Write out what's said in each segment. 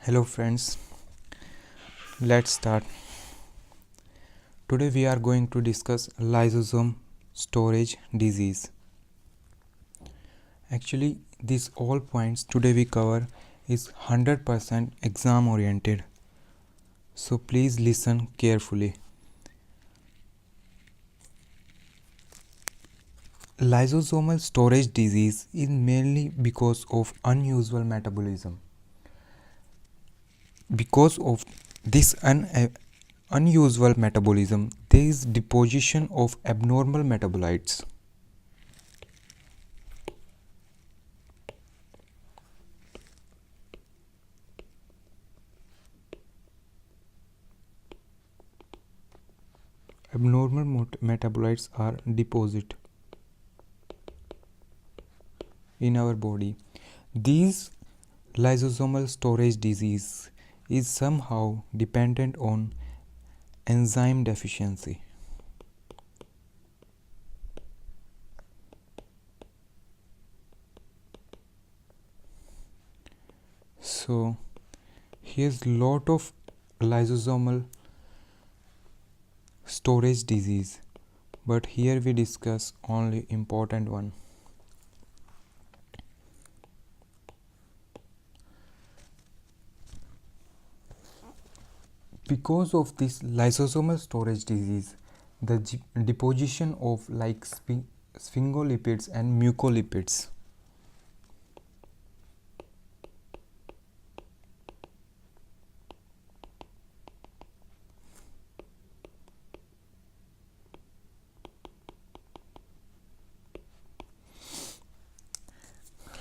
Hello friends, let's start. Today we are going to discuss lysosome storage disease. Actually, these all points today we cover is 100% exam oriented. So please listen carefully. Lysosomal storage disease is mainly because of unusual metabolism. Because of this unusual metabolism, there is deposition of abnormal metabolites. Abnormal metabolites are deposited in our body. These lysosomal storage disease is somehow dependent on enzyme deficiency. So here's lot of lysosomal storage disease, but here we discuss only important one. Because of this lysosomal storage disease, the deposition of like sphingolipids and mucolipids.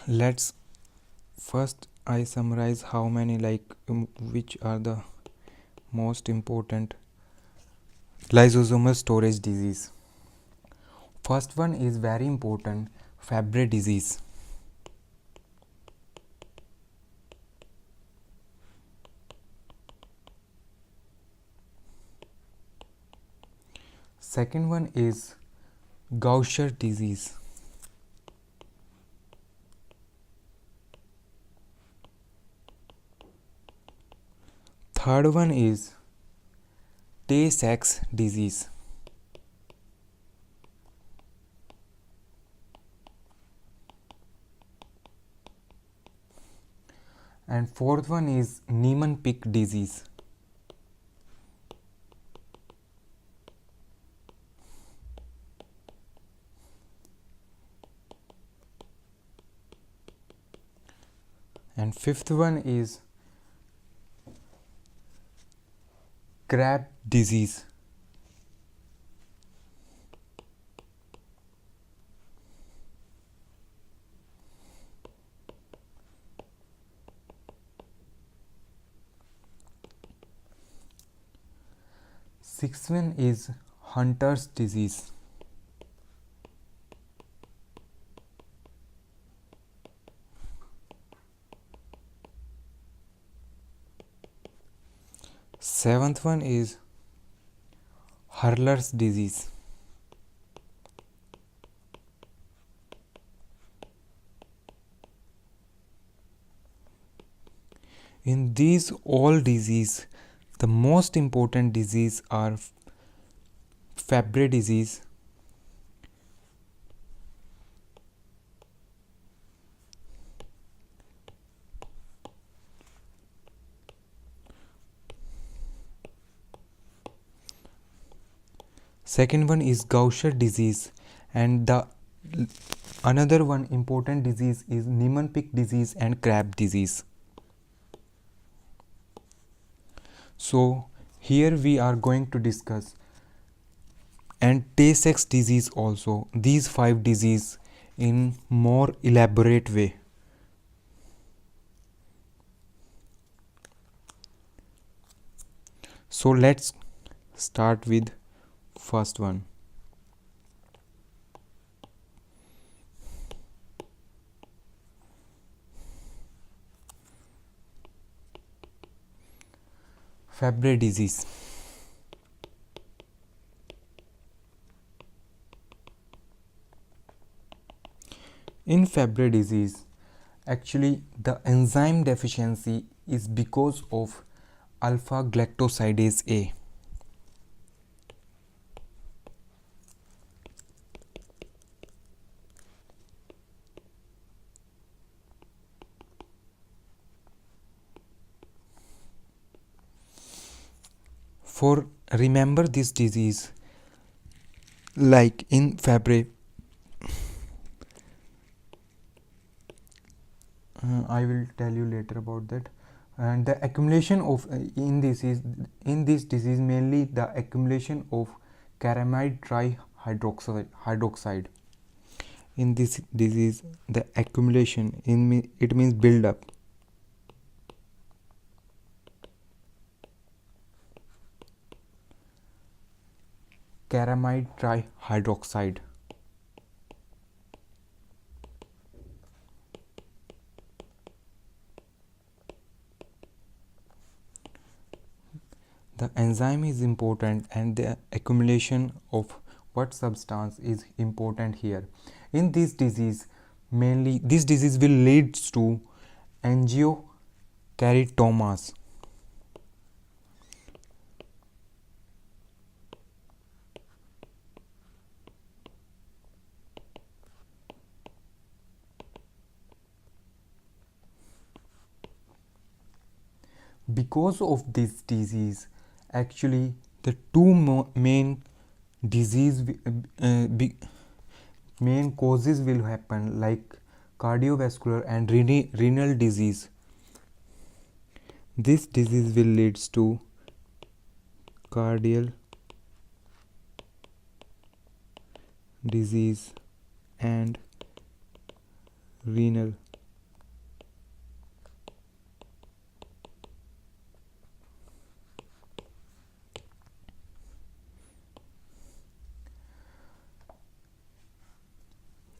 Let's first I summarize how many which are the most important lysosomal storage disease. First one is very important, Fabry disease. Second one is Gaucher disease. Third one is Tay-Sachs disease. And fourth one is Niemann-Pick disease. And fifth one is Crab disease. Sixth one is Hunter's disease. Seventh one is Hurler's disease. In these all disease, the most important disease are Fabry disease, second one is Gaucher disease, and the another one important disease is Niemann-Pick disease and Crab disease. So here we are going to discuss and Tay-Sachs disease also, these 5 disease in more elaborate way. So let's start with first one. Fabry disease. In Fabry disease, actually the enzyme deficiency is because of alpha galactosidase A. For remember this disease, like in Fabry, I will tell you later about that. And the accumulation of in this disease mainly the accumulation of caramide trihydroxide. In this disease, the accumulation it means build up. Caramide trihydroxide. The enzyme is important and the accumulation of what substance is important here. In this disease, mainly this disease will lead to angiokeratomas. Because of this disease, actually the two main disease main causes will happen, like cardiovascular and renal disease. This disease will leads to cardiac disease and renal.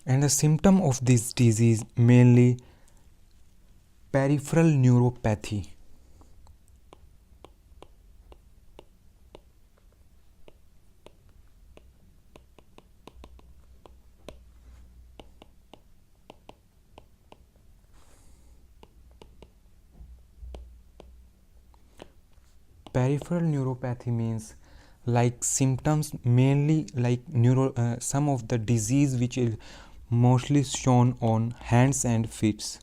And the symptom of this disease mainly peripheral neuropathy. Peripheral neuropathy means like symptoms mainly like some of the disease which is mostly shown on hands and feet.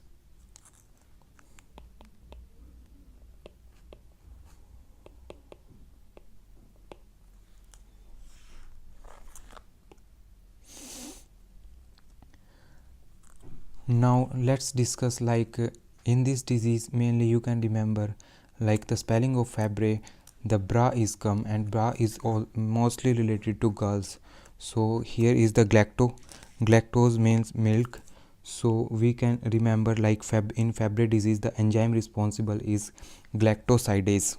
Now let's discuss like in this disease mainly you can remember like the spelling of Fabry, the bra is come and bra is all mostly related to girls. So here is the galactose means milk. So we can remember like in Fabry disease the enzyme responsible is galactosidase,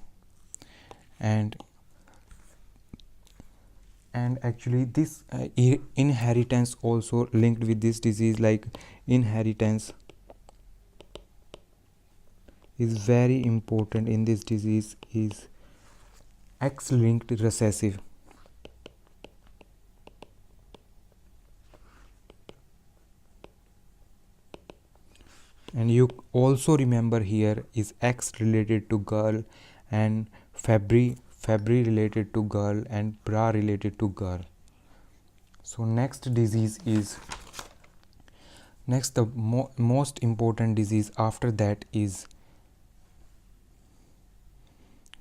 and actually this inheritance also linked with this disease, like inheritance is very important in this disease, is X-linked recessive. And you also remember here is X related to girl and Fabry related to girl and bra related to girl. So next disease is the most important disease after that is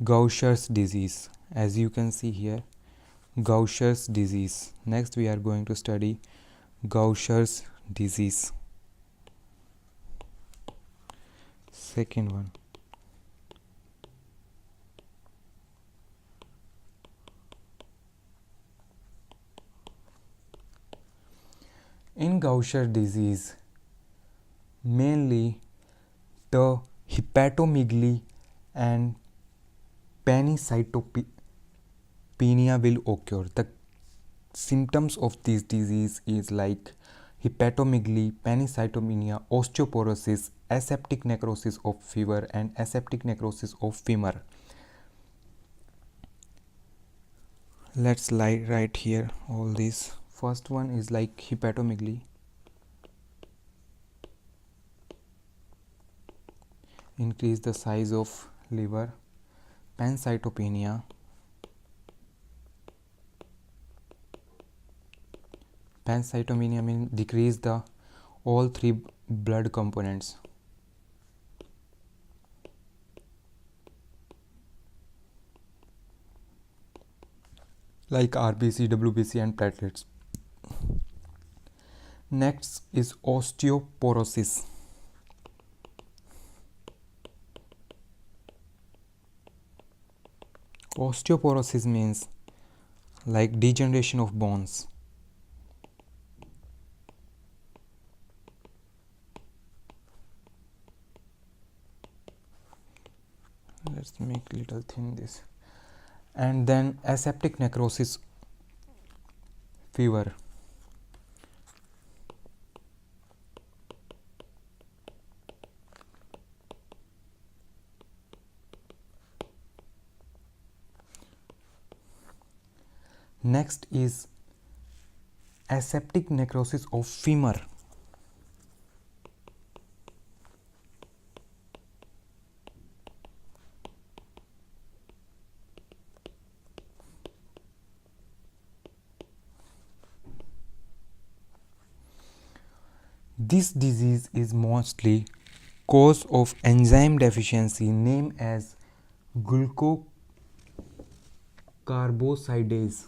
Gaucher's disease. As you can see here, Gaucher's disease. Next we are going to study Gaucher's disease. Second one. In Gaucher disease, mainly the hepatomegaly and pancytopenia will occur. The symptoms of this disease is like hepatomegaly, pancytopenia, osteoporosis, aseptic necrosis of fever and aseptic necrosis of femur. Let's write here all these. First one is like hepatomegaly. increase the size of liver. Pancytopenia. Pancytopenia means decrease the all three blood components. Like RBC, WBC and platelets. Next is osteoporosis. Osteoporosis means like degeneration of bones. Let's make little thin this. And then aseptic necrosis fever. Next is aseptic necrosis of femur. This disease is mostly cause of enzyme deficiency named as glucocarbosidase.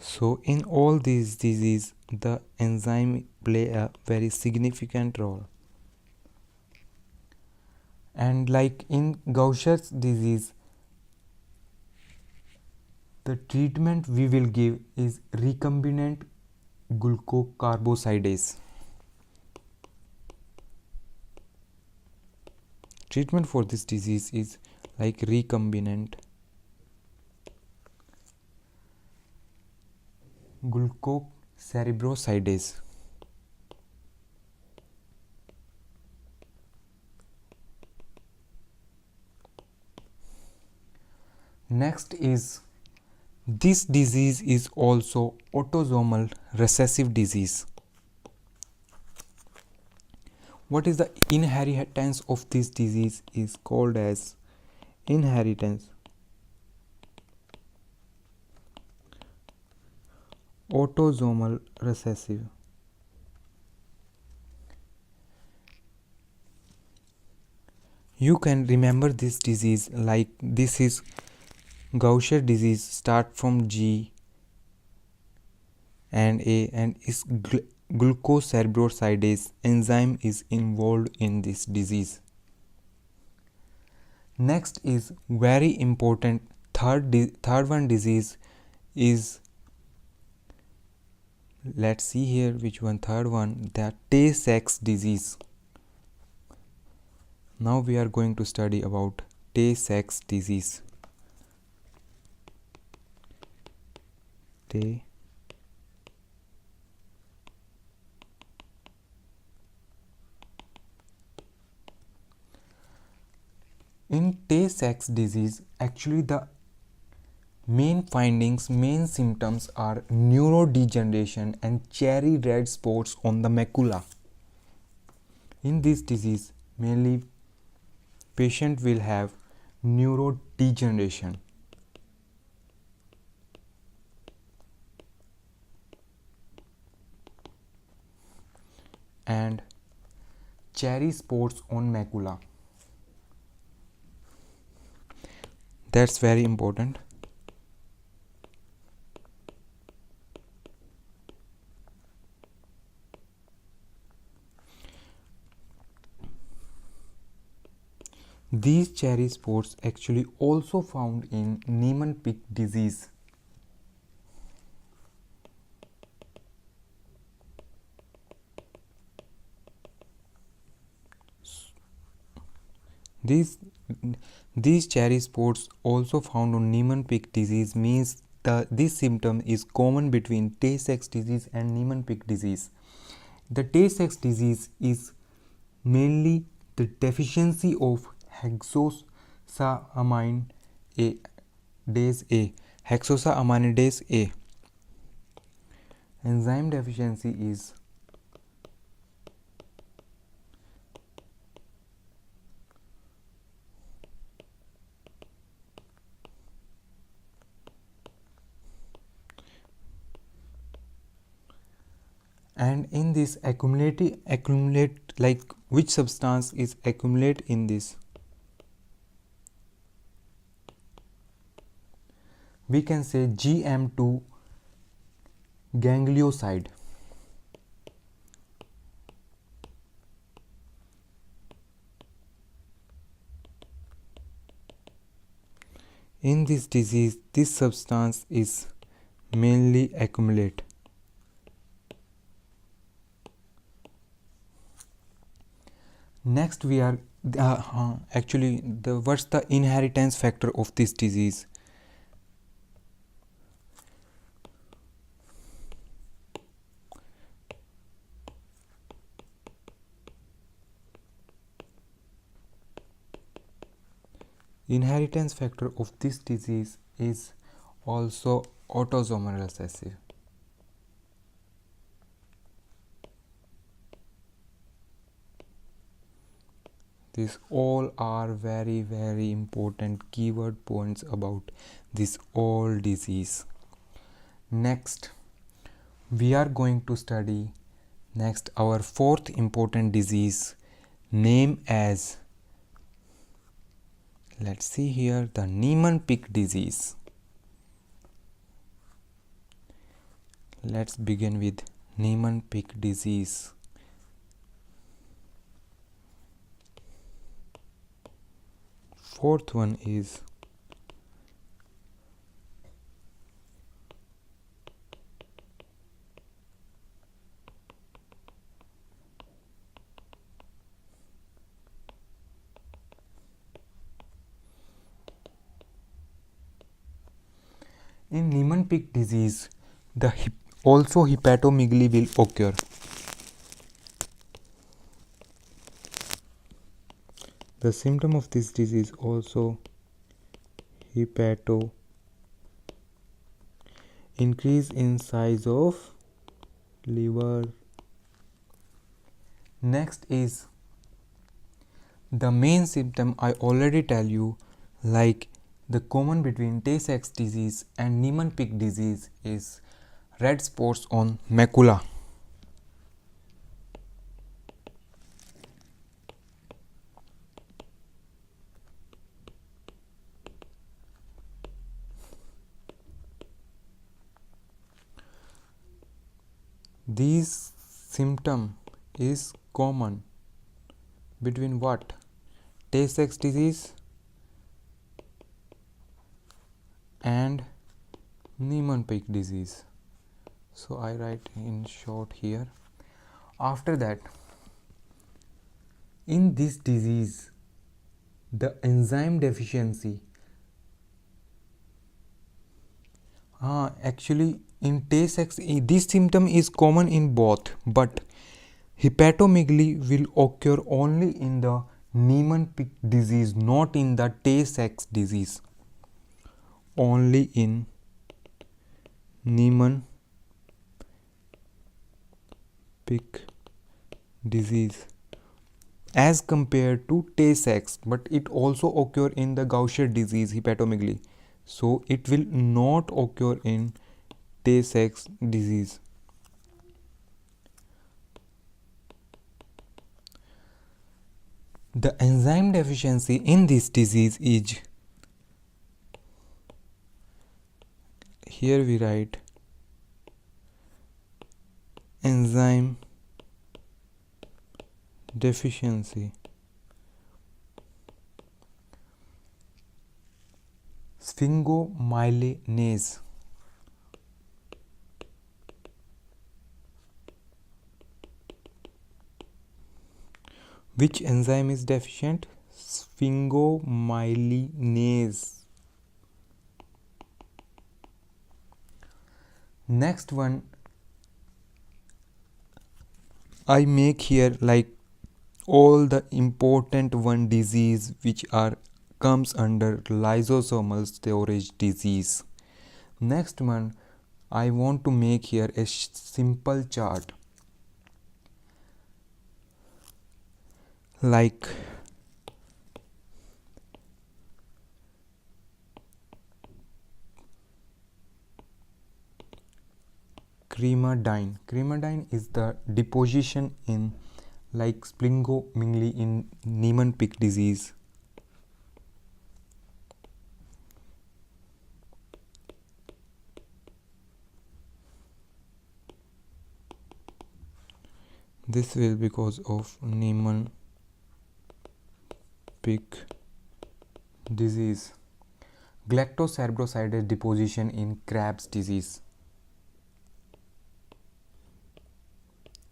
So in all these diseases, the enzyme play a very significant role. And like in Gaucher's disease, the treatment we will give is recombinant glucocarbosidase. Treatment for this disease is like recombinant glucocerebrosidase. Next is this disease is also autosomal recessive disease. What is the inheritance of this disease is called as inheritance autosomal recessive. You can remember this disease like this is Gaucher disease, start from G and A, and is glucocerebrosidase enzyme is involved in this disease. Next is very important third one disease is, let's see here which one, third one, the Tay-Sachs disease. Now we are going to study about Tay-Sachs disease. In Tay-Sachs disease, actually the main findings, main symptoms are neurodegeneration and cherry red spots on the macula. In this disease, mainly patient will have neurodegeneration. And cherry spots on macula. That's very important. These cherry spots actually also found in Niemann-Pick disease. These cherry spots also found on Niemann-Pick disease means this symptom is common between Tay-Sachs disease and Niemann-Pick disease. The Tay-Sachs disease is mainly the deficiency of hexocytosine A, hexosaminidase A. Enzyme deficiency is and in this accumulate like which substance is accumulate in this? We can say GM2 ganglioside. In this disease, this substance is mainly accumulate. Next we are what's the inheritance factor of this disease? Inheritance factor of this disease is also autosomal recessive. These all are very important keyword points about this all disease. Next, we are going to study our fourth important disease, name as, let's see here, the Niemann-Pick disease. Let's begin with Niemann-Pick disease. Fourth one is in Niemann-Pick disease, also hepatomegaly will occur. The symptom of this disease also increase in size of liver. Next is the main symptom I already tell you, like the common between Tay-Sachs disease and Niemann-Pick disease is red spots on macula. These symptom is common between what? Tay-Sachs disease and Niemann-Pick disease. So I write in short here. After that, in this disease, the enzyme deficiency, actually in Tay-Sachs, this symptom is common in both, but hepatomegaly will occur only in the Niemann-Pick disease, not in the Tay-Sachs disease. Only in Niemann-Pick disease as compared to Tay-Sachs, but it also occur in the Gaucher disease hepatomegaly, so it will not occur in Tay-Sachs disease. The enzyme deficiency in this disease is, here we write enzyme deficiency. Sphingomyelinase. Which enzyme is deficient? Sphingomyelinase. Next one I make here like all the important one disease which are comes under lysosomal storage disease. Next one, I want to make here a simple chart like cremadine. Cremadine is the deposition in like splenomegaly in Niemann-Pick disease. This will because of Niemann-Pick disease. Galactocerebrosidase deposition in Krabs disease.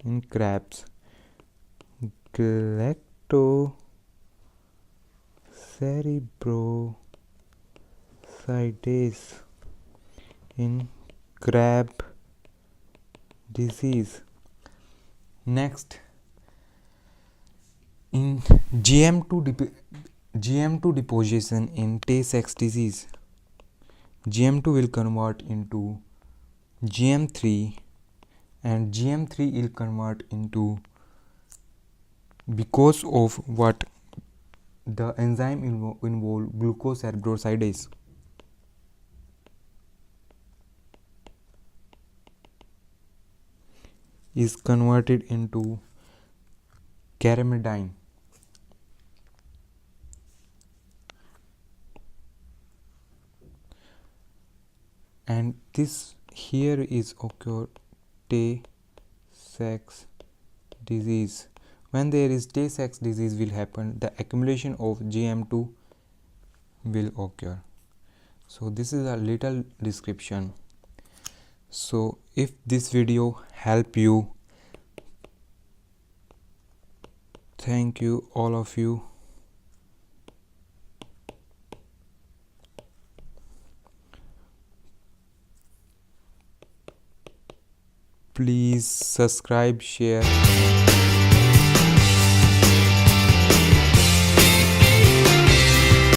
In Krabs, galactocerebrosidase in Krab disease. Next, in GM2 deposition in Tay-Sachs disease. GM2 will convert into GM3 and GM3 will convert into, because of what the enzyme involve glucocerebrosidase. Is converted into caramidine. And this here is occur Tay-Sachs disease. When there is Tay-Sachs disease will happen, the accumulation of GM2 will occur. So this is a little description. So if this video help you, thank you all of you. Please subscribe, share.